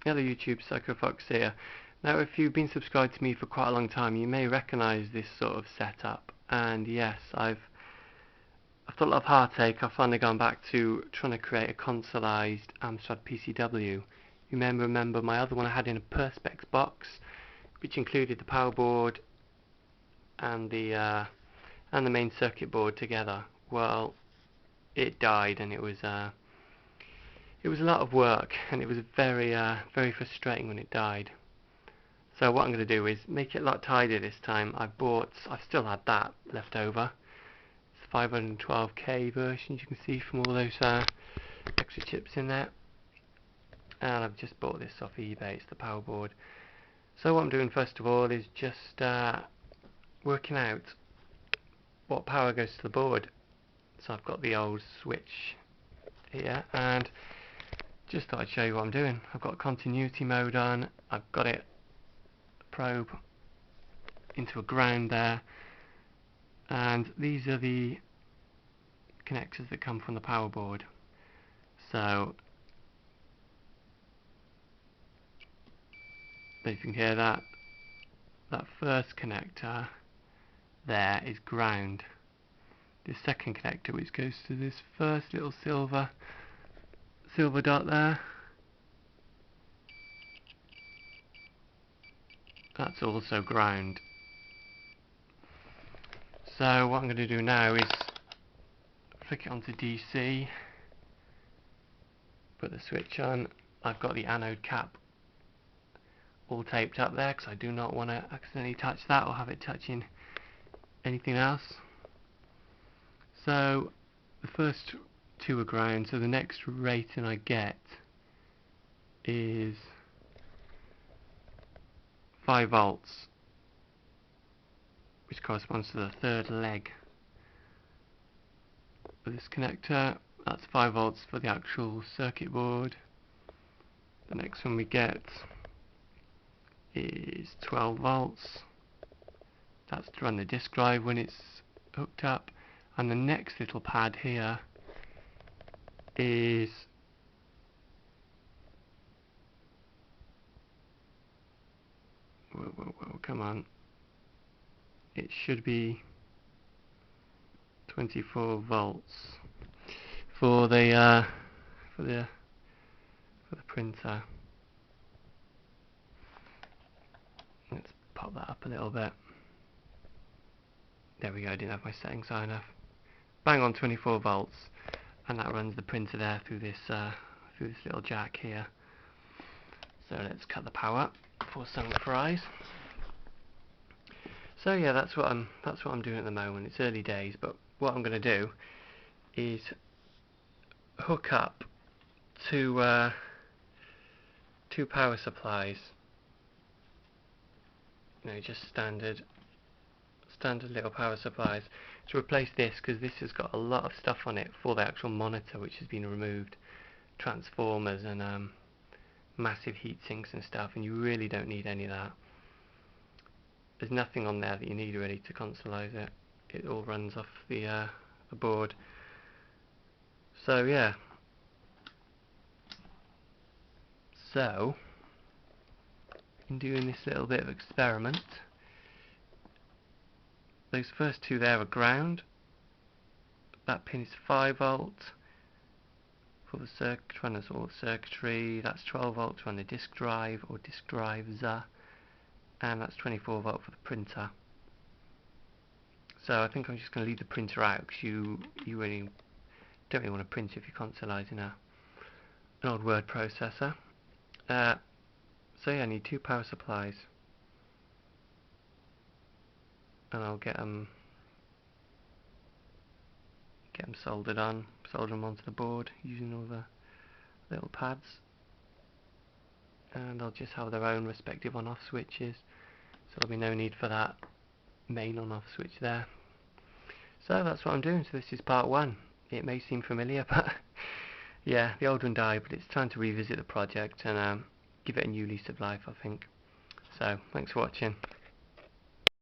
Hello YouTube, Fox here. Now if you've been subscribed to me for quite a long time, you may recognise this sort of setup. And yes, after a lot of heartache, I've finally gone back to trying to create a consolised Amstrad PCW. You may remember my other one I had in a Perspex box, which included the power board and the main circuit board together. Well, it died, and it was a lot of work, and it was very frustrating when it died. So what I'm going to do is make it a lot tidier this time. I've still had that left over. It's 512K version, you can see from all those extra chips in there. And I've just bought this off eBay, it's the power board. So what I'm doing first of all is just working out what power goes to the board. So I've got the old switch here, and just thought I'd show you what I'm doing. I've got continuity mode on, I've got it probe into a ground there, and these are the connectors that come from the power board. So if you can hear that first connector there is ground. This second connector, which goes to this first little silver dot there, that's also ground. So what I'm going to do now is flick it onto DC, put the switch on. I've got the anode cap all taped up there because I do not want to accidentally touch that or have it touching anything else. So the first two are ground, so the next rating I get is 5 volts, which corresponds to the third leg of this connector. That's 5 volts for the actual circuit board. The next one we get is 12 volts. That's to run the disk drive when it's hooked up. And the next little pad here is whoa, come on. It should be 24 volts for the printer. Let's pop that up a little bit. There we go, I didn't have my settings high enough. Bang on 24 volts, and that runs the printer there through this little jack here. So let's cut the power for some fries. So yeah, that's what I'm doing at the moment. It's early days, but what I'm going to do is hook up two power supplies. You know, just standard little power supplies to replace this, because this has got a lot of stuff on it for the actual monitor, which has been removed, transformers and massive heat sinks and stuff, and you really don't need any of that. There's nothing on there that you need really to consolise it. It all runs off the board. So yeah. So in doing this little bit of experiment, those first two there are ground. That pin is 5 volts for the circuit runners or circuitry. That's 12 volts on the disk drive or disk drives, and that's 24 volt for the printer. So I think I'm just going to leave the printer out, because you really don't really want to print if you're consolising an old word processor. So yeah, I need 2 power supplies, and I'll get them solder them onto the board using all the little pads, and they'll just have their own respective on-off switches, so there'll be no need for that main on-off switch there. So that's what I'm doing. So this is part 1. It may seem familiar, but yeah, the old one died, but it's time to revisit the project and give it a new lease of life, I think. So thanks for watching.